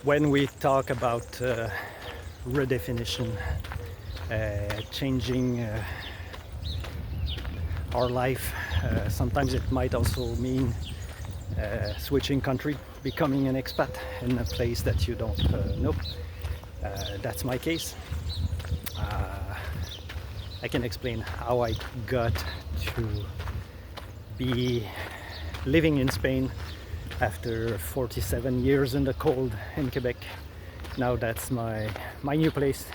When we talk about redefinition, changing our life, sometimes it might also mean switching country, becoming an expat in a place that you don't know. That's my case. I can explain how I got to be living in Spain after 47 years in the cold in Quebec. Now that's my new place.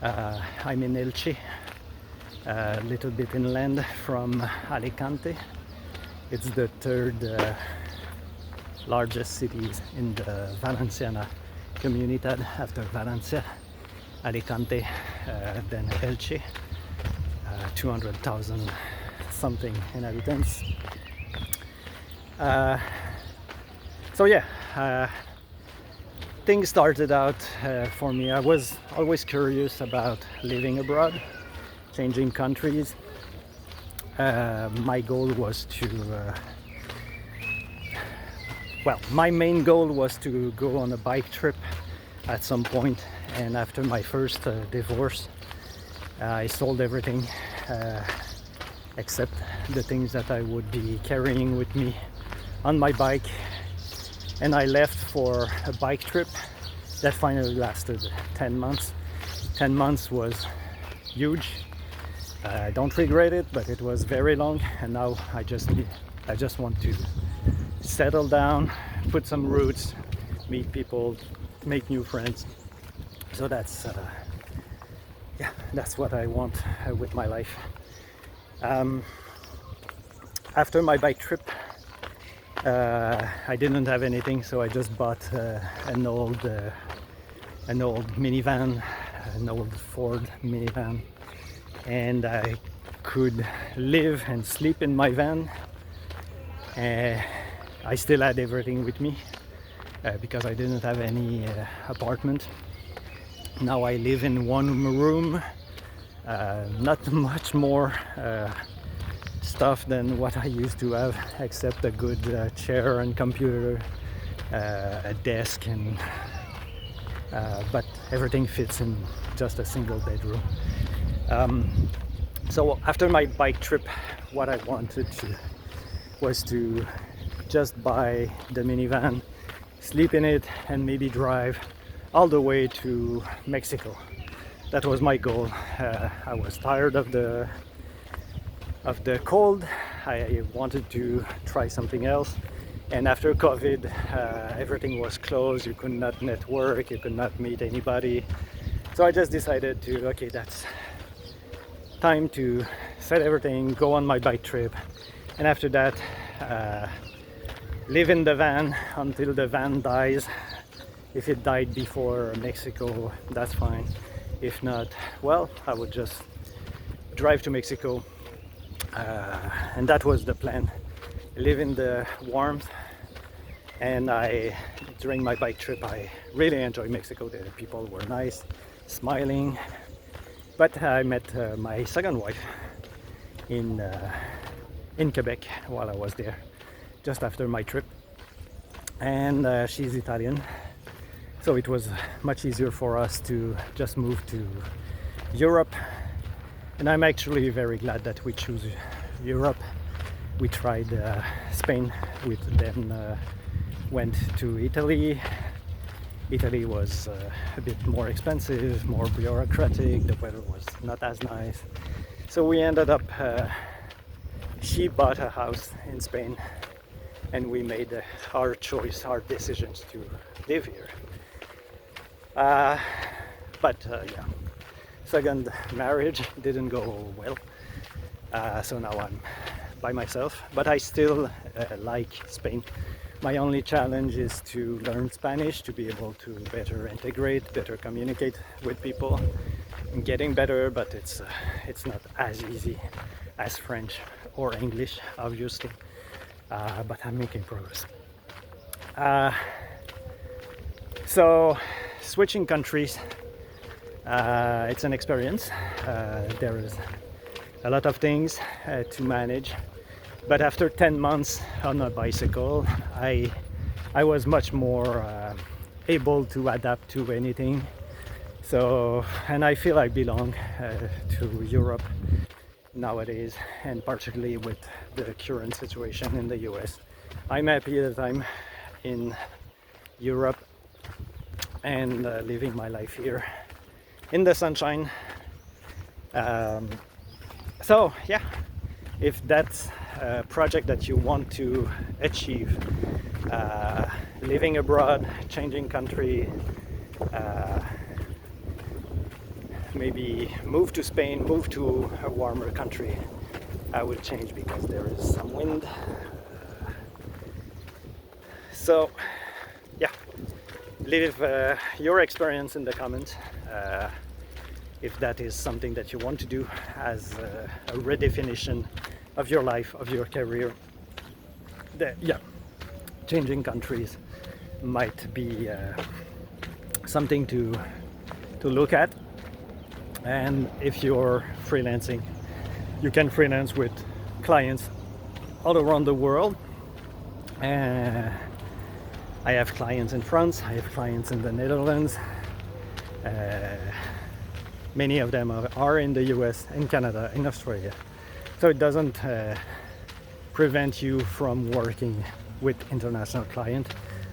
I'm in Elche, a little bit inland from Alicante. It's the third largest city in the Valenciana Comunidad after Valencia, Alicante, then Elche, 200,000 something inhabitants. So yeah, things started out for me. I was always curious about living abroad, changing countries. My goal was to, my main goal was to go on a bike trip at some point. And after my first divorce, I sold everything except the things that I would be carrying with me on my bike, and I left for a bike trip that finally lasted 10 months. 10 months was huge. I don't regret it, but it was very long, and now I just want to settle down, put some roots, meet people, make new friends. So that's what I want with my life. After my bike trip, I didn't have anything, so I just bought an old minivan, an old Ford minivan, and I could live and sleep in my van. I still had everything with me because I didn't have any apartment. Now I live in one room, not much more stuff than what I used to have, except a good chair and computer, a desk, and but everything fits in just a single bedroom. So after my bike trip, what I wanted was to just buy the minivan, sleep in it, and maybe drive all the way to Mexico. That was my goal. I was tired of the cold. I wanted to try something else, and after COVID, everything was closed. You could not network, you could not meet anybody. So I just decided to, okay, that's time to set everything, go on my bike trip, and after that live in the van until the van dies. If it died before Mexico, that's fine. If not, well, I would just drive to Mexico. And that was the plan. Live in the warmth. And during my bike trip, I really enjoyed Mexico. The people were nice, smiling. But I met my second wife in Quebec while I was there, just after my trip. And she's Italian. So it was much easier for us to just move to Europe. And I'm actually very glad that we choose Europe. We tried Spain, we then went to Italy. Italy was a bit more expensive, more bureaucratic, the weather was not as nice. So we ended up, she bought a house in Spain, and we made our choice, our decisions to live here. But yeah, second marriage didn't go well, so now I'm by myself, but I still like Spain. My only challenge is to learn Spanish, to be able to better integrate, better communicate with people. I'm getting better, but it's not as easy as French or English, obviously, but I'm making progress. So switching countries, it's an experience. There is a lot of things to manage, but after 10 months on a bicycle, I was much more able to adapt to anything. So, and I feel I belong to Europe nowadays, and particularly with the current situation in the US. I'm happy that I'm in Europe and living my life here in the sunshine. So yeah, if that's a project that you want to achieve, living abroad, changing country, maybe move to Spain, move to a warmer country, I will change because there is some wind. So yeah, leave your experience in the comments if that is something that you want to do as a redefinition of your life, of your career. Yeah, changing countries might be something to look at. And if you're freelancing, you can freelance with clients all around the world. I have clients in France, I have clients in the Netherlands. Many of them are in the US, in Canada, in Australia. So it doesn't prevent you from working with international clients,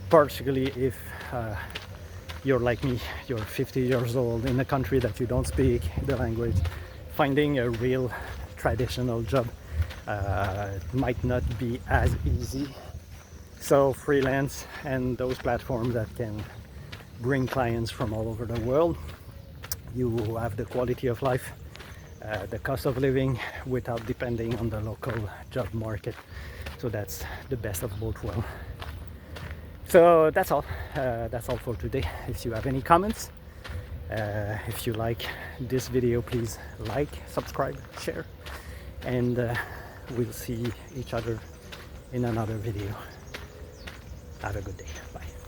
particularly if you're like me, you're 50 years old in a country that you don't speak the language. Finding a real traditional job might not be as easy. So freelance and those platforms that can bring clients from all over the world, you have the quality of life, the cost of living without depending on the local job market. So that's the best of both worlds. So that's all for today. If you have any comments, if you like this video, please like, subscribe, share, and we'll see each other in another video. Have a good day. Bye.